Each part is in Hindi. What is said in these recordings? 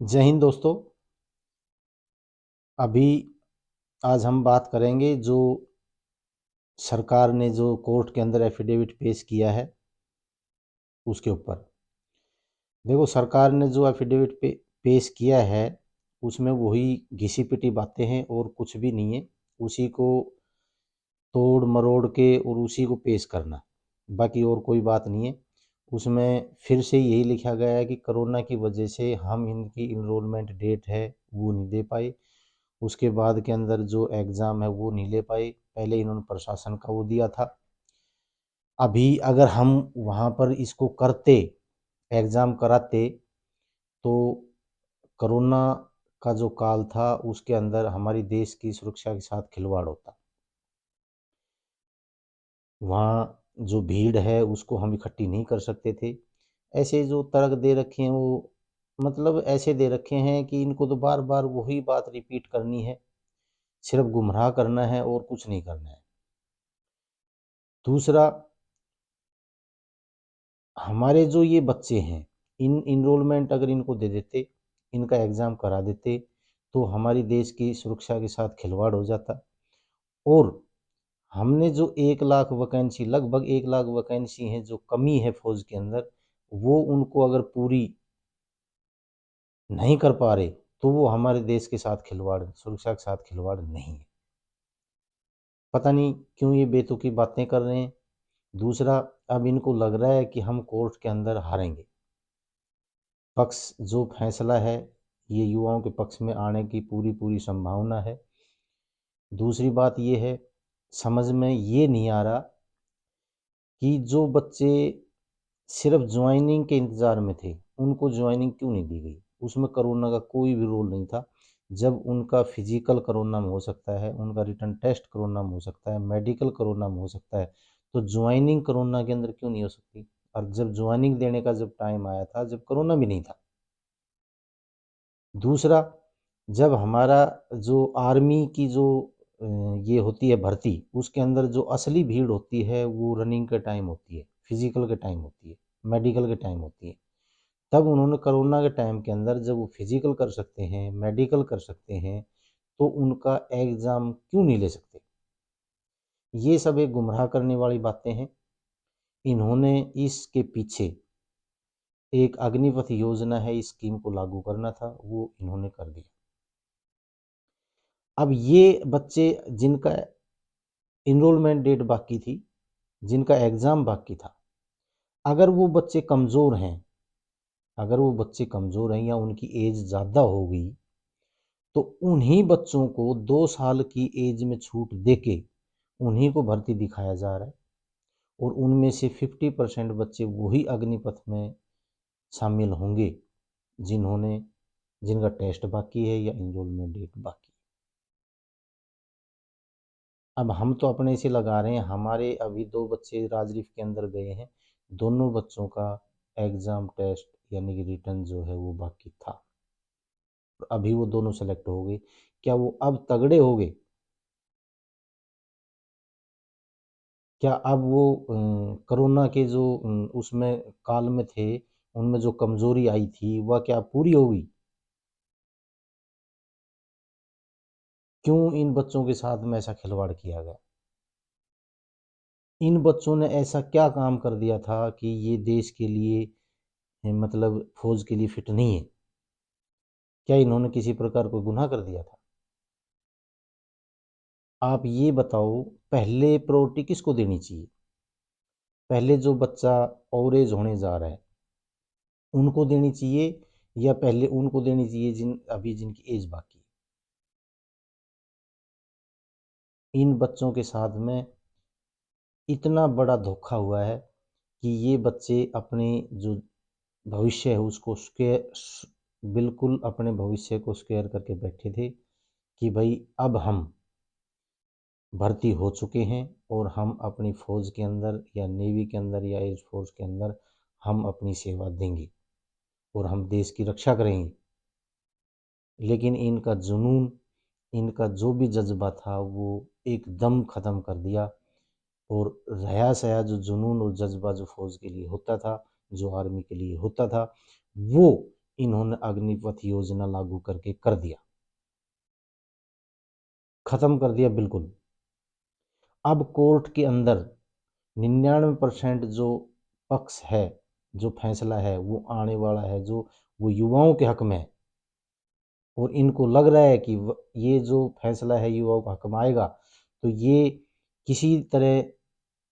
जय हिंद दोस्तों। अभी आज हम बात करेंगे जो सरकार ने जो कोर्ट के अंदर एफिडेविट पेश किया है उसके ऊपर। देखो, सरकार ने जो एफिडेविट पेश किया है उसमें वही घिसी पिटी बातें हैं और कुछ भी नहीं है। उसी को तोड़ मरोड़ के और उसी को पेश करना, बाकी और कोई बात नहीं है। उसमें फिर से यही लिखा गया है कि कोरोना की वजह से हम इनकी इनरोलमेंट डेट है वो नहीं दे पाए। उसके बाद के अंदर जो एग्ज़ाम है वो नहीं ले पाए। पहले इन्होंने प्रशासन का वो दिया था। अभी अगर हम वहाँ पर इसको करते, एग्ज़ाम कराते, तो कोरोना का जो काल था उसके अंदर हमारी देश की सुरक्षा के साथ खिलवाड़ होता। वहाँ जो भीड़ है उसको हम इकट्ठी नहीं कर सकते थे। ऐसे जो तर्क दे रखे हैं वो मतलब ऐसे दे रखे हैं कि इनको तो बार बार वही बात रिपीट करनी है, सिर्फ गुमराह करना है और कुछ नहीं करना है। दूसरा, हमारे जो ये बच्चे हैं, इन इनरोलमेंट अगर इनको दे देते, इनका एग्ज़ाम करा देते, तो हमारी देश की सुरक्षा के साथ खिलवाड़ हो जाता। और हमने जो 1 लाख वैकेंसी, लगभग 1 लाख वैकेंसी हैं जो कमी है फौज के अंदर, वो उनको अगर पूरी नहीं कर पा रहे तो वो हमारे देश के साथ खिलवाड़, सुरक्षा के साथ खिलवाड़ नहीं है। पता नहीं क्यों ये बेतुकी बातें कर रहे हैं। दूसरा, अब इनको लग रहा है कि हम कोर्ट के अंदर हारेंगे। पक्ष जो फैसला है ये युवाओं के पक्ष में आने की पूरी पूरी संभावना है। दूसरी बात ये है, समझ में ये नहीं आ रहा कि जो बच्चे सिर्फ ज्वाइनिंग के इंतज़ार में थे उनको ज्वाइनिंग क्यों नहीं दी गई। उसमें कोरोना का कोई भी रोल नहीं था। जब उनका फिजिकल कोरोना में हो सकता है, उनका रिटर्न टेस्ट कोरोना में हो सकता है, मेडिकल कोरोना में हो सकता है, तो ज्वाइनिंग कोरोना के अंदर क्यों नहीं हो सकती। और जब ज्वाइनिंग देने का जब टाइम आया था, जब कोरोना भी नहीं था। दूसरा, जब हमारा जो आर्मी की जो ये होती है भर्ती, उसके अंदर जो असली भीड़ होती है वो रनिंग के टाइम होती है, फिजिकल के टाइम होती है, मेडिकल के टाइम होती है। तब उन्होंने कोरोना के टाइम के अंदर जब वो फिजिकल कर सकते हैं, मेडिकल कर सकते हैं, तो उनका एग्ज़ाम क्यों नहीं ले सकते। ये सब एक गुमराह करने वाली बातें हैं। इन्होंने इसके पीछे एक अग्निपथ योजना है, इस स्कीम को लागू करना था, वो इन्होंने कर दिया। अब ये बच्चे जिनका इनरोलमेंट डेट बाकी थी, जिनका एग्ज़ाम बाकी था, अगर वो बच्चे कमज़ोर हैं, अगर वो बच्चे कमज़ोर हैं या उनकी एज ज़्यादा हो गई, तो उन्हीं बच्चों को 2 साल की एज में छूट देके उन्हीं को भर्ती दिखाया जा रहा है। और उनमें से 50% बच्चे वही अग्निपथ में शामिल होंगे जिन्होंने जिनका टेस्ट बाकी है या इनरोलमेंट डेट बाकी। अब हम तो अपने से लगा रहे हैं, हमारे अभी 2 बच्चे राजरीफ के अंदर गए हैं, दोनों बच्चों का एग्ज़ाम टेस्ट यानी कि रिटर्न जो है वो बाकी था। अभी वो दोनों सेलेक्ट हो गए। क्या वो अब तगड़े हो गए? क्या अब वो कोरोना के जो उसमें काल में थे, उनमें जो कमज़ोरी आई थी वह क्या पूरी हो गई? क्यों इन बच्चों के साथ में ऐसा खिलवाड़ किया गया? इन बच्चों ने ऐसा क्या काम कर दिया था कि ये देश के लिए मतलब फौज के लिए फिट नहीं है? क्या इन्होंने किसी प्रकार कोई गुनाह कर दिया था? आप ये बताओ, पहले प्रायोरिटी किसको देनी चाहिए? पहले जो बच्चा ओवरेज होने जा रहा है उनको देनी चाहिए, या पहले उनको देनी चाहिए जिनकी एज बाकी है? इन बच्चों के साथ में इतना बड़ा धोखा हुआ है कि ये बच्चे अपने जो भविष्य है उसको बिल्कुल अपने भविष्य को स्क्वायर करके बैठे थे कि भाई अब हम भर्ती हो चुके हैं और हम अपनी फ़ौज के अंदर या नेवी के अंदर या एयर फोर्स के अंदर हम अपनी सेवा देंगे और हम देश की रक्षा करेंगे। लेकिन इनका जुनून, इनका जो भी जज्बा था वो एकदम ख़त्म कर दिया। और रहा सया जो जुनून और जज्बा जो फौज के लिए होता था, जो आर्मी के लिए होता था, वो इन्होंने अग्निपथ योजना लागू करके कर दिया, खत्म कर दिया बिल्कुल। अब कोर्ट के अंदर 99% जो पक्ष है, जो फैसला है वो आने वाला है, जो वो युवाओं के हक में है। और इनको लग रहा है कि ये जो फैसला है युवाओं का हक में आएगा, तो ये किसी तरह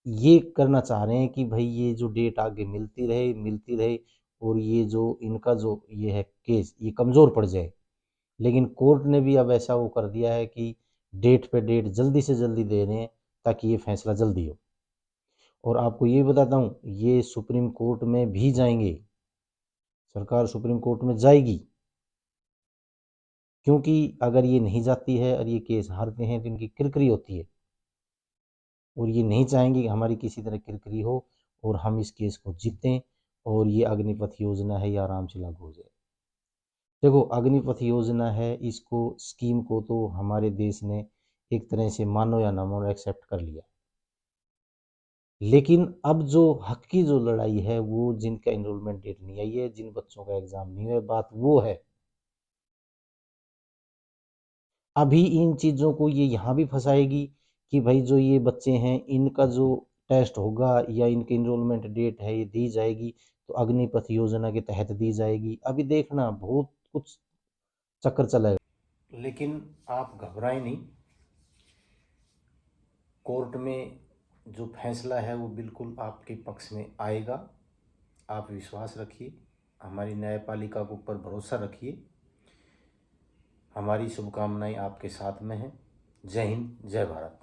ये करना चाह रहे हैं कि भाई ये जो डेट आगे मिलती रहे और ये जो इनका जो ये है केस ये कमज़ोर पड़ जाए। लेकिन कोर्ट ने भी अब ऐसा वो कर दिया है कि डेट पे डेट जल्दी से जल्दी दे रहे हैं ताकि ये फैसला जल्दी हो। और आपको ये बताता हूँ, ये सुप्रीम कोर्ट में भी जाएंगे, सरकार सुप्रीम कोर्ट में जाएगी, क्योंकि अगर ये नहीं जाती है और ये केस हारते हैं तो इनकी किरकिरी होती है, और ये नहीं चाहेंगे कि हमारी किसी तरह किरकिरी हो और हम इस केस को जीतें और ये अग्निपथ योजना है ये आराम से लागू हो जाए। देखो, अग्निपथ योजना है, इसको स्कीम को तो हमारे देश ने एक तरह से मानो या ना मानो एक्सेप्ट कर लिया। लेकिन अब जो हक की जो लड़ाई है, वो जिनका एनरोलमेंट डेट नहीं आई है, जिन बच्चों का एग्जाम नहीं हुआ है, बात वो है। अभी इन चीज़ों को ये यहाँ भी फंसाएगी कि भाई जो ये बच्चे हैं इनका जो टेस्ट होगा या इनकी इनरोलमेंट डेट है ये दी जाएगी तो अग्निपथ योजना के तहत दी जाएगी। अभी देखना बहुत कुछ चक्कर चलाएगा। लेकिन आप घबराएं नहीं, कोर्ट में जो फैसला है वो बिल्कुल आपके पक्ष में आएगा। आप विश्वास रखिए, हमारी न्यायपालिका के ऊपर भरोसा रखिए। हमारी शुभकामनाएं आपके साथ में हैं। जय हिंद, जय भारत।